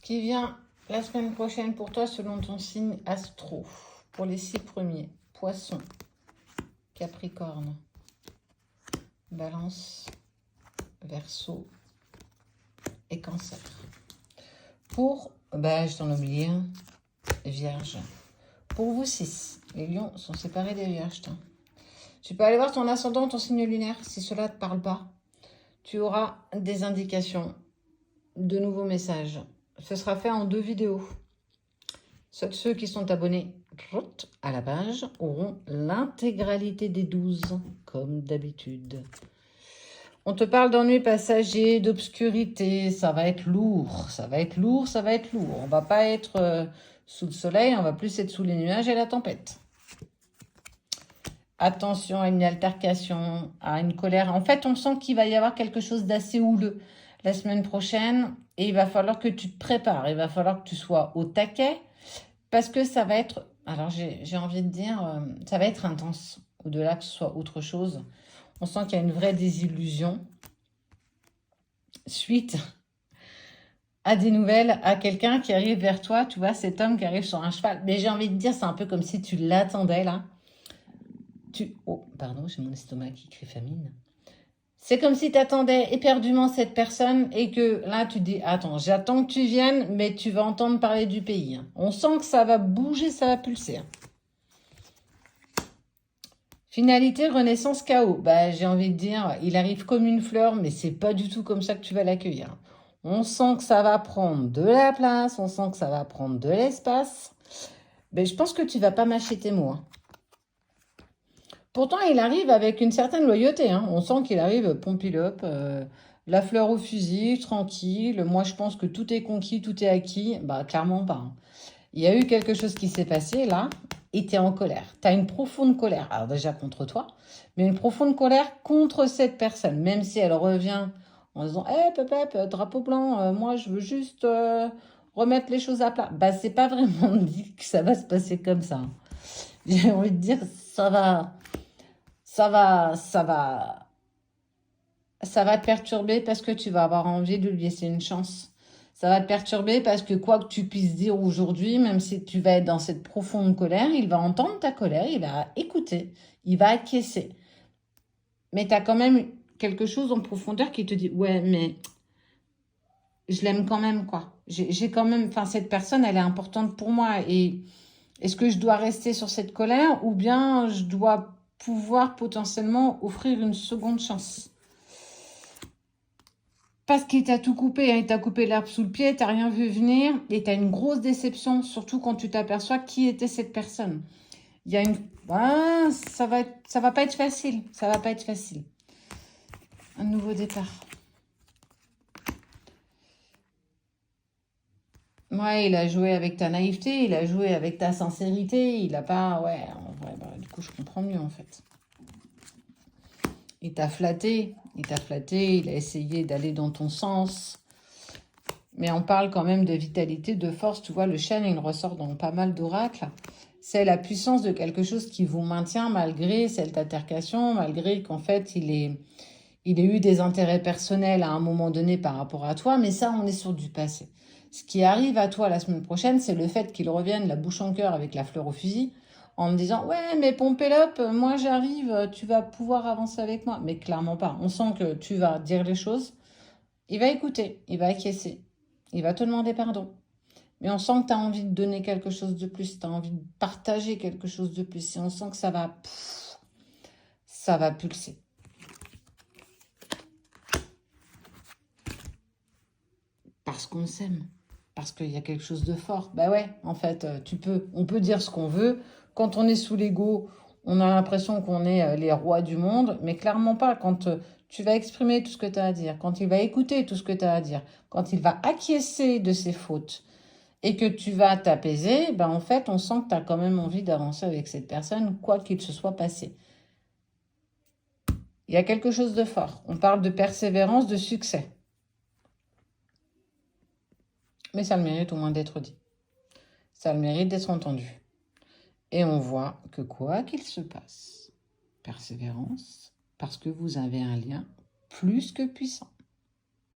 qui vient la semaine prochaine pour toi selon ton signe astro. Pour les 6 premiers, Poisson, Capricorne, Balance, Verseau et Cancer. Pour, je t'en oublie un, Vierge. Pour vous 6, les lions sont séparés des vierges. Tu peux aller voir ton ascendant, ton signe lunaire, si cela ne te parle pas. Tu auras des indications, de nouveaux messages. Ce sera fait en 2 vidéos. Ceux qui sont abonnés à la page auront l'intégralité des 12, comme d'habitude. On te parle d'ennuis passagers, d'obscurité. Ça va être lourd, ça va être lourd, ça va être lourd. On va pas être sous le soleil, on va plus être sous les nuages et la tempête. Attention à une altercation, à une colère. En fait, on sent qu'il va y avoir quelque chose d'assez houleux la semaine prochaine. Et il va falloir que tu te prépares. Il va falloir que tu sois au taquet. Parce que ça va être... Alors, j'ai envie de dire... ça va être intense. Au-delà que ce soit autre chose. On sent qu'il y a une vraie désillusion. Suite à des nouvelles, à quelqu'un qui arrive vers toi. Tu vois, cet homme qui arrive sur un cheval. Mais j'ai envie de dire, c'est un peu comme si tu l'attendais, là. Oh, pardon, j'ai mon estomac qui crie famine. C'est comme si tu attendais éperdument cette personne et que là, tu dis, attends, j'attends que tu viennes, mais tu vas entendre parler du pays. On sent que ça va bouger, ça va pulser. Finalité, renaissance, chaos. J'ai envie de dire, il arrive comme une fleur, mais c'est pas du tout comme ça que tu vas l'accueillir. On sent que ça va prendre de la place, on sent que ça va prendre de l'espace. Je pense que tu vas pas mâcher tes mots. Pourtant, il arrive avec une certaine loyauté. On sent qu'il arrive pompilope, la fleur au fusil, tranquille. Moi, je pense que tout est conquis, tout est acquis. Clairement pas. Il y a eu quelque chose qui s'est passé là et tu es en colère. Tu as une profonde colère. Alors déjà contre toi, mais une profonde colère contre cette personne. Même si elle revient en disant « Hé, Pep, drapeau blanc, moi, je veux juste remettre les choses à plat. » C'est pas vraiment dit que ça va se passer comme ça. J'ai envie de dire, ça va te perturber parce que tu vas avoir envie de lui laisser une chance. Ça va te perturber parce que quoi que tu puisses dire aujourd'hui, même si tu vas être dans cette profonde colère, il va entendre ta colère, il va écouter, il va acquiescer. Mais tu as quand même quelque chose en profondeur qui te dit, ouais, mais je l'aime quand même, quoi. J'ai quand même, cette personne, elle est importante pour moi. Et est-ce que je dois rester sur cette colère ou bien je dois pouvoir potentiellement offrir une seconde chance? Parce qu'il t'a tout coupé, il t'a coupé l'herbe sous le pied, t'as rien vu venir et t'as une grosse déception, surtout quand tu t'aperçois qui était cette personne. Il y a une... ça va pas être facile, ça va pas être facile. Un nouveau départ. Ouais, il a joué avec ta naïveté, il a joué avec ta sincérité, il a pas... Ouais, en vrai, du coup, je comprends mieux, en fait. Il t'a flatté, il a essayé d'aller dans ton sens. Mais on parle quand même de vitalité, de force. Tu vois, le chêne, il ressort dans pas mal d'oracles. C'est la puissance de quelque chose qui vous maintient malgré cette altercation, malgré qu'en fait, il ait eu des intérêts personnels à un moment donné par rapport à toi. Mais ça, on est sur du passé. Ce qui arrive à toi la semaine prochaine, c'est le fait qu'il revienne la bouche en cœur avec la fleur au fusil, en me disant « Ouais, mais Pompélope, moi j'arrive, tu vas pouvoir avancer avec moi. » Mais clairement pas. On sent que tu vas dire les choses. Il va écouter, il va acquiescer. Il va te demander pardon. Mais on sent que tu as envie de donner quelque chose de plus. Tu as envie de partager quelque chose de plus. Et on sent que ça va pulser. Parce qu'on s'aime. Parce qu'il y a quelque chose de fort. Ouais, en fait, on peut dire ce qu'on veut. Quand on est sous l'ego, on a l'impression qu'on est les rois du monde, mais clairement pas. Quand tu vas exprimer tout ce que tu as à dire, quand il va écouter tout ce que tu as à dire, quand il va acquiescer de ses fautes et que tu vas t'apaiser, en fait, on sent que tu as quand même envie d'avancer avec cette personne, quoi qu'il se soit passé. Il y a quelque chose de fort. On parle de persévérance, de succès. Mais ça le mérite au moins d'être dit. Ça le mérite d'être entendu. Et on voit que quoi qu'il se passe, persévérance, parce que vous avez un lien plus que puissant.